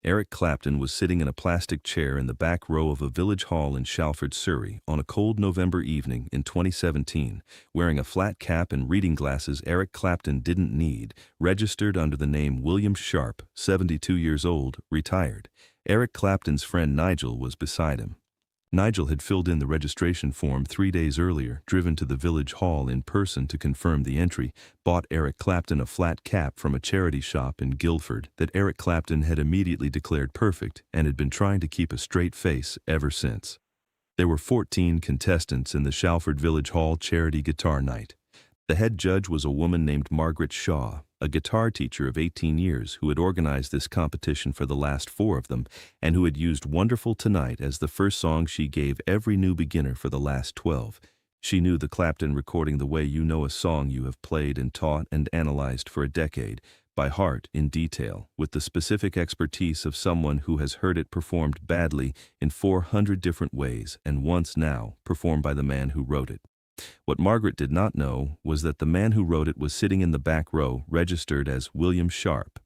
Eric Clapton was sitting in a plastic chair in the back row of a village hall in Shalford, Surrey, on a cold November evening in 2017, wearing a flat cap and reading glasses Eric Clapton didn't need, registered under the name William Sharp, 72 years old, retired. Eric Clapton's friend Nigel was beside him. Nigel had filled in the registration form 3 days earlier, driven to the village hall in person to confirm the entry, bought Eric Clapton a flat cap from a charity shop in Guildford that Eric Clapton had immediately declared perfect and had been trying to keep a straight face ever since. There were 14 contestants in the Shalford Village Hall charity guitar night. The head judge was a woman named Margaret, a guitar teacher of 18 years who had organized this competition for the last 4 of them and who had used Wonderful Tonight as the first song she gave every new beginner for the last 12. She knew the Clapton recording the way you know a song you have played and taught and analyzed for a decade, by heart in detail, with the specific expertise of someone who has heard it performed badly in 400 different ways and once now performed by the man who wrote it. What Margaret did not know was that the man who wrote it was sitting in the back row, registered as William Sharp.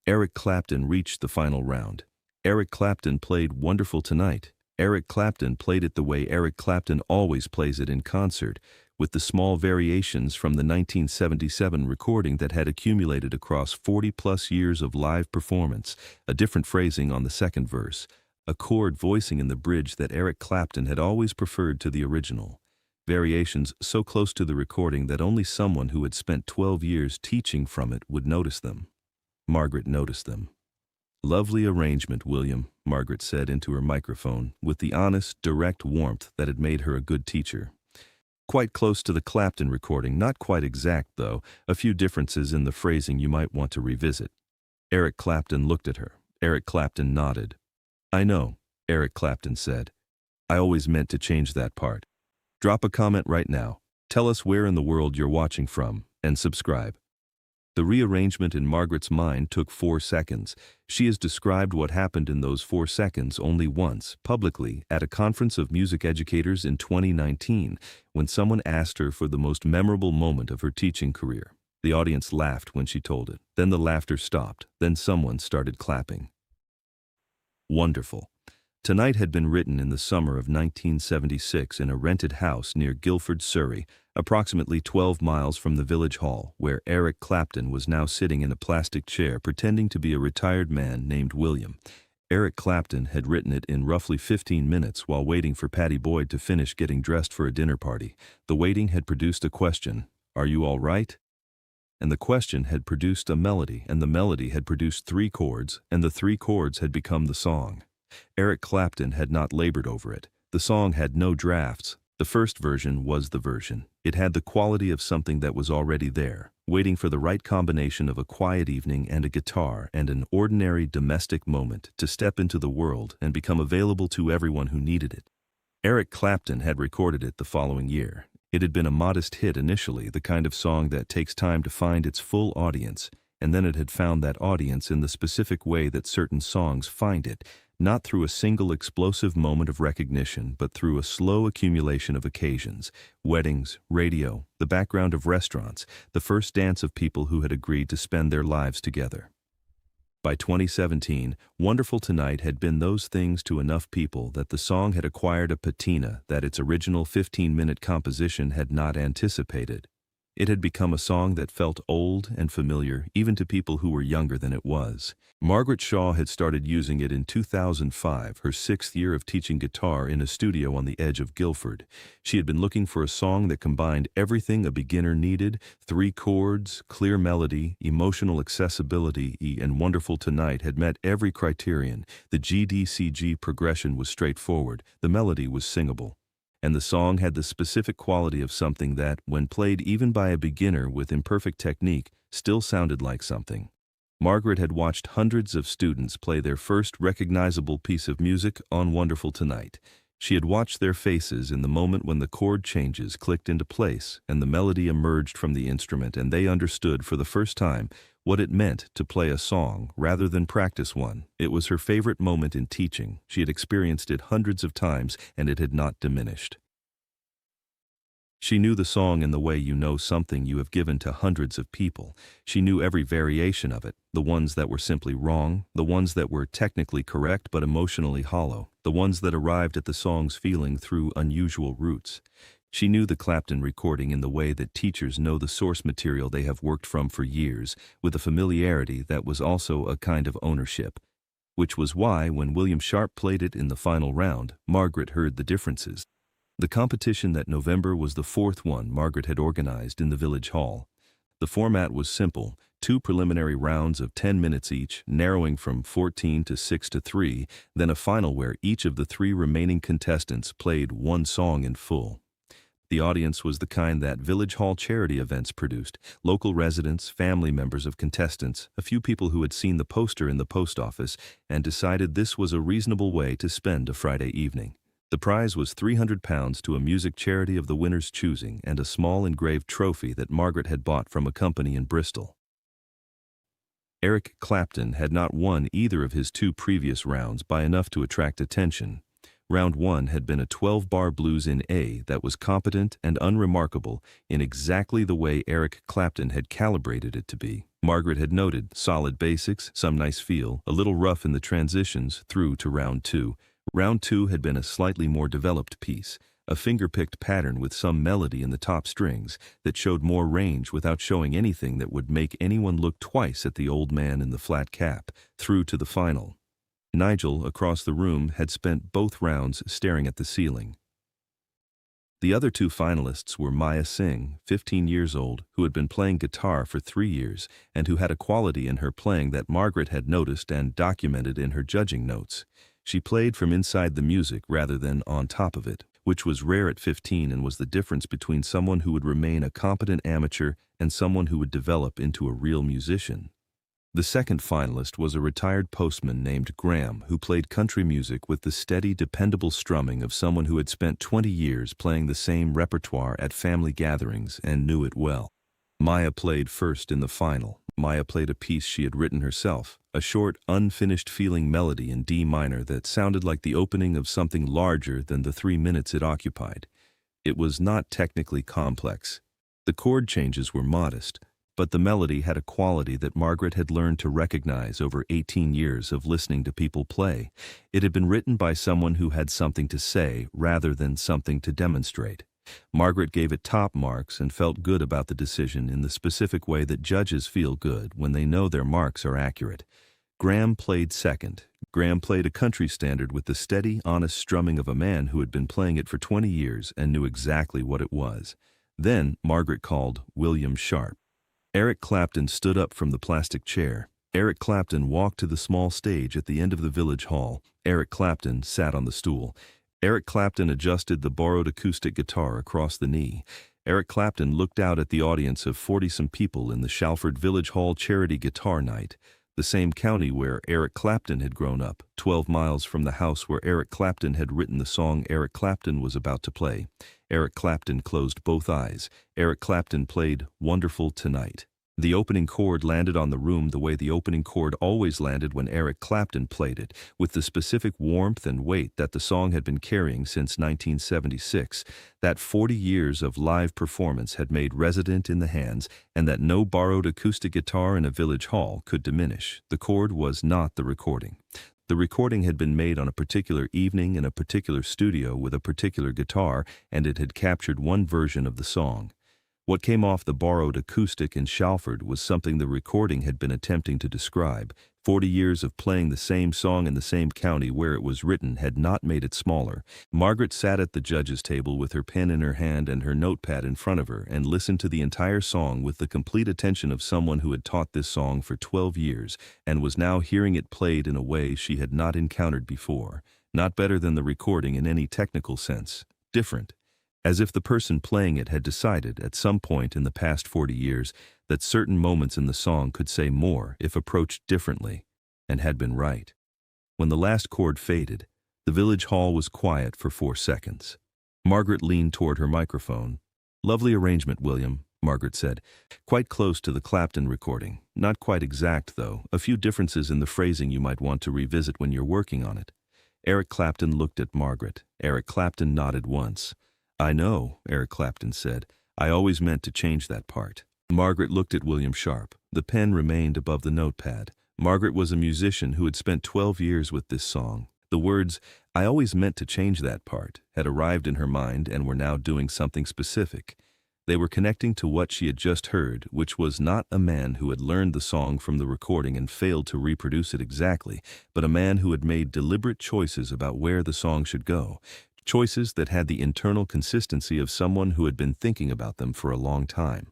Eric Clapton reached the final round. Eric Clapton played Wonderful Tonight. Eric Clapton played it the way Eric Clapton always plays it in concert, with the small variations from the 1977 recording that had accumulated across 40-plus years of live performance, a different phrasing on the second verse, a chord voicing in the bridge that Eric Clapton had always preferred to the original. Variations so close to the recording that only someone who had spent 12 years teaching from it would notice them. Margaret noticed them. "Lovely arrangement, William," Margaret said into her microphone, with the honest, direct warmth that had made her a good teacher. "Quite close to the Clapton recording, not quite exact, though, a few differences in the phrasing you might want to revisit." Eric Clapton looked at her. Eric Clapton nodded. "I know," Eric Clapton said. "I always meant to change that part. Drop a comment right now. Tell us where in the world you're watching from, and subscribe." The rearrangement in Margaret's mind took 4 seconds. She has described what happened in those 4 seconds only once, publicly, at a conference of music educators in 2019, when someone asked her for the most memorable moment of her teaching career. The audience laughed when she told it. Then the laughter stopped. Then someone started clapping. Wonderful Tonight had been written in the summer of 1976 in a rented house near Guildford, Surrey, approximately 12 miles from the village hall, where Eric Clapton was now sitting in a plastic chair pretending to be a retired man named William. Eric Clapton had written it in roughly 15 minutes while waiting for Patty Boyd to finish getting dressed for a dinner party. The waiting had produced a question, "Are you all right?" And the question had produced a melody, and the melody had produced 3 chords, and the 3 chords had become the song. Eric Clapton had not labored over it. The song had no drafts. The first version was the version. It had the quality of something that was already there, waiting for the right combination of a quiet evening and a guitar and an ordinary domestic moment to step into the world and become available to everyone who needed it. Eric Clapton had recorded it the following year. It had been a modest hit initially, the kind of song that takes time to find its full audience, and then it had found that audience in the specific way that certain songs find it, not through a single explosive moment of recognition, but through a slow accumulation of occasions, weddings, radio, the background of restaurants, the first dance of people who had agreed to spend their lives together. By 2017, Wonderful Tonight had been those things to enough people that the song had acquired a patina that its original 15-minute composition had not anticipated. It had become a song that felt old and familiar, even to people who were younger than it was. Margaret had started using it in 2005, her 6th year of teaching guitar in a studio on the edge of Guildford. She had been looking for a song that combined everything a beginner needed: 3 chords, clear melody, emotional accessibility, and Wonderful Tonight had met every criterion. The GDCG progression was straightforward, the melody was singable, and the song had the specific quality of something that, when played even by a beginner with imperfect technique, still sounded like something. Margaret had watched hundreds of students play their first recognizable piece of music on Wonderful Tonight. She had watched their faces in the moment when the chord changes clicked into place and the melody emerged from the instrument, and they understood for the first time what it meant to play a song rather than practice one. It was her favorite moment in teaching. She had experienced it hundreds of times, and it had not diminished. She knew the song in the way you know something you have given to hundreds of people. She knew every variation of it, the ones that were simply wrong, the ones that were technically correct but emotionally hollow, the ones that arrived at the song's feeling through unusual routes. She knew the Clapton recording in the way that teachers know the source material they have worked from for years, with a familiarity that was also a kind of ownership. Which was why, when William Sharp played it in the final round, Margaret heard the differences. The competition that November was the fourth one Margaret had organized in the village hall. The format was simple: 2 preliminary rounds of 10 minutes each, narrowing from 14 to 6 to 3, then a final where each of the 3 remaining contestants played one song in full. The audience was the kind that village hall charity events produced: local residents, family members of contestants, a few people who had seen the poster in the post office and decided this was a reasonable way to spend a Friday evening. The prize was £300 to a music charity of the winner's choosing and a small engraved trophy that Margaret had bought from a company in Bristol. Eric Clapton had not won either of his 2 previous rounds by enough to attract attention. Round 1 had been a 12-bar blues in A that was competent and unremarkable in exactly the way Eric Clapton had calibrated it to be. Margaret had noted solid basics, some nice feel, a little rough in the transitions through to round 2. Round 2 had been a slightly more developed piece, a finger-picked pattern with some melody in the top strings that showed more range without showing anything that would make anyone look twice at the old man in the flat cap, through to the final. Nigel, across the room, had spent both rounds staring at the ceiling. The other 2 finalists were Maya Singh, 15 years old, who had been playing guitar for 3 years and who had a quality in her playing that Margaret had noticed and documented in her judging notes. She played from inside the music rather than on top of it, which was rare at 15 and was the difference between someone who would remain a competent amateur and someone who would develop into a real musician. The second finalist was a retired postman named Graham, who played country music with the steady, dependable strumming of someone who had spent 20 years playing the same repertoire at family gatherings and knew it well. Maya played first in the final. Maya played a piece she had written herself, a short, unfinished feeling melody in D minor that sounded like the opening of something larger than the 3 minutes it occupied. It was not technically complex. The chord changes were modest, but the melody had a quality that Margaret had learned to recognize over 18 years of listening to people play. It had been written by someone who had something to say rather than something to demonstrate. Margaret gave it top marks and felt good about the decision in the specific way that judges feel good when they know their marks are accurate. Graham played second. Graham played a country standard with the steady, honest strumming of a man who had been playing it for 20 years and knew exactly what it was. Then Margaret called William Sharp. Eric Clapton stood up from the plastic chair. Eric Clapton walked to the small stage at the end of the village hall. Eric Clapton sat on the stool. Eric Clapton adjusted the borrowed acoustic guitar across the knee. Eric Clapton looked out at the audience of 40-some people in the Shalford Village Hall Charity Guitar Night, the same county where Eric Clapton had grown up, 12 miles from the house where Eric Clapton had written the song Eric Clapton was about to play. Eric Clapton closed both eyes. Eric Clapton played Wonderful Tonight. The opening chord landed on the room the way the opening chord always landed when Eric Clapton played it, with the specific warmth and weight that the song had been carrying since 1976, that 40 years of live performance had made resident in the hands, and that no borrowed acoustic guitar in a village hall could diminish. The chord was not the recording. The recording had been made on a particular evening in a particular studio with a particular guitar, and it had captured one version of the song. What came off the borrowed acoustic in Shalford was something the recording had been attempting to describe. 40 years of playing the same song in the same county where it was written had not made it smaller. Margaret sat at the judges' table with her pen in her hand and her notepad in front of her and listened to the entire song with the complete attention of someone who had taught this song for 12 years and was now hearing it played in a way she had not encountered before. Not better than the recording in any technical sense. Different. As if the person playing it had decided at some point in the past 40 years that certain moments in the song could say more if approached differently, and had been right. When the last chord faded, the village hall was quiet for 4 seconds. Margaret leaned toward her microphone. "Lovely arrangement, William," Margaret said. "Quite close to the Clapton recording. Not quite exact, though. A few differences in the phrasing you might want to revisit when you're working on it." Eric Clapton looked at Margaret. Eric Clapton nodded once. I know, Eric Clapton said. I always meant to change that part. Margaret looked at William Sharp. The pen remained above the notepad. Margaret was a musician who had spent 12 years with this song. The words, "I always meant to change that part," had arrived in her mind and were now doing something specific. They were connecting to what she had just heard, which was not a man who had learned the song from the recording and failed to reproduce it exactly, but a man who had made deliberate choices about where the song should go. Choices that had the internal consistency of someone who had been thinking about them for a long time.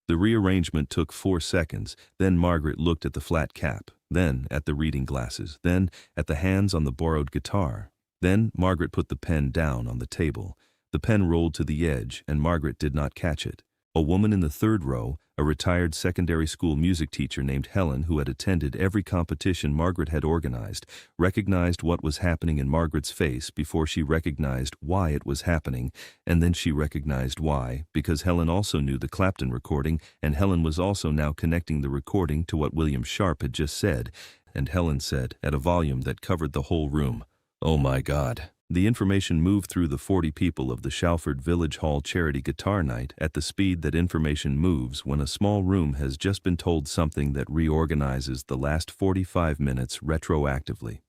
The rearrangement took 4 seconds, then Margaret looked at the flat cap, then at the reading glasses, then at the hands on the borrowed guitar. Then Margaret put the pen down on the table. The pen rolled to the edge, and Margaret did not catch it. A woman in the third row, a retired secondary school music teacher named Helen who had attended every competition Margaret had organized, recognized what was happening in Margaret's face before she recognized why it was happening, and then she recognized why, because Helen also knew the Clapton recording, and Helen was also now connecting the recording to what William Sharp had just said, and Helen said, at a volume that covered the whole room, "Oh my God." The information moved through the 40 people of the Shalford Village Hall Charity Guitar Night at the speed that information moves when a small room has just been told something that reorganizes the last 45 minutes retroactively.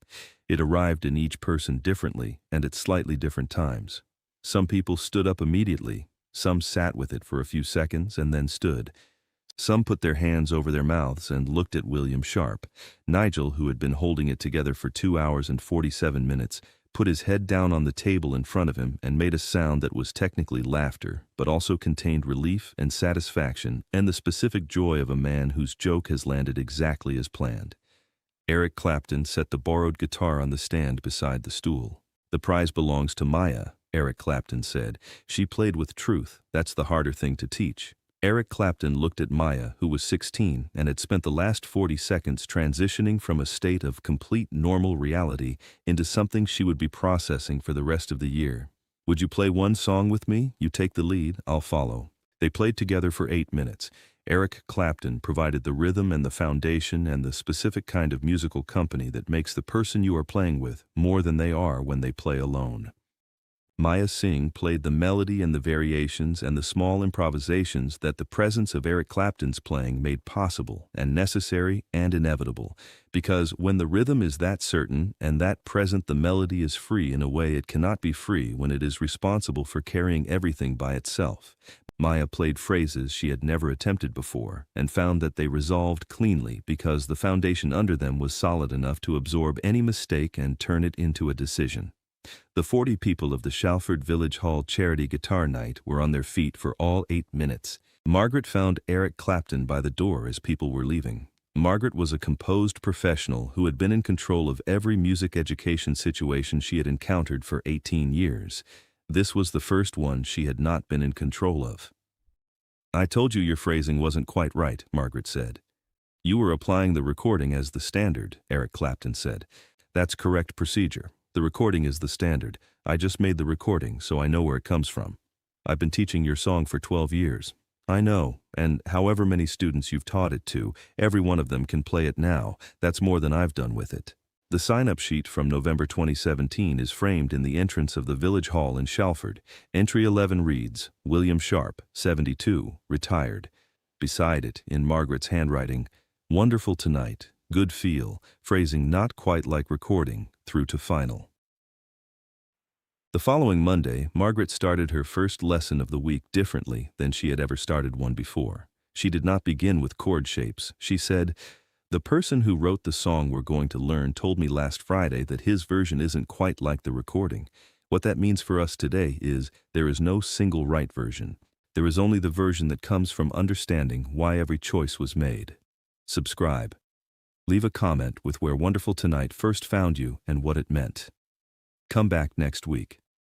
It arrived in each person differently and at slightly different times. Some people stood up immediately, some sat with it for a few seconds and then stood. Some put their hands over their mouths and looked at William Sharp. Nigel, who had been holding it together for 2 hours and 47 minutes, put his head down on the table in front of him and made a sound that was technically laughter, but also contained relief and satisfaction and the specific joy of a man whose joke has landed exactly as planned. Eric Clapton set the borrowed guitar on the stand beside the stool. "The prize belongs to Maya," Eric Clapton said. "She played with truth. That's the harder thing to teach." Eric Clapton looked at Maya, who was 16 and had spent the last 40 seconds transitioning from a state of complete normal reality into something she would be processing for the rest of the year. "Would you play one song with me? You take the lead, I'll follow." They played together for 8 minutes. Eric Clapton provided the rhythm and the foundation and the specific kind of musical company that makes the person you are playing with more than they are when they play alone. Maya Singh played the melody and the variations and the small improvisations that the presence of Eric Clapton's playing made possible and necessary and inevitable, because when the rhythm is that certain and that present, the melody is free in a way it cannot be free when it is responsible for carrying everything by itself. Maya played phrases she had never attempted before and found that they resolved cleanly because the foundation under them was solid enough to absorb any mistake and turn it into a decision. The 40 people of the Shalford Village Hall Charity Guitar Night were on their feet for all 8 minutes. Margaret found Eric Clapton by the door as people were leaving. Margaret was a composed professional who had been in control of every music education situation she had encountered for 18 years. This was the first one she had not been in control of. "I told you your phrasing wasn't quite right," Margaret said. "You were applying the recording as the standard," Eric Clapton said. "That's correct procedure. The recording is the standard. I just made the recording, so I know where it comes from. I've been teaching your song for 12 years. I know, and however many students you've taught it to, every one of them can play it now. That's more than I've done with it." The sign-up sheet from November 2017 is framed in the entrance of the Village Hall in Shalford. Entry 11 reads, William Sharp, 72, retired. Beside it, in Margaret's handwriting, "Wonderful tonight. Good feel, phrasing not quite like recording, through to final." The following Monday, Margaret started her first lesson of the week differently than she had ever started one before. She did not begin with chord shapes. She said, "The person who wrote the song we're going to learn told me last Friday that his version isn't quite like the recording. What that means for us today is there is no single right version. There is only the version that comes from understanding why every choice was made." Subscribe. Leave a comment with where Wonderful Tonight first found you and what it meant. Come back next week.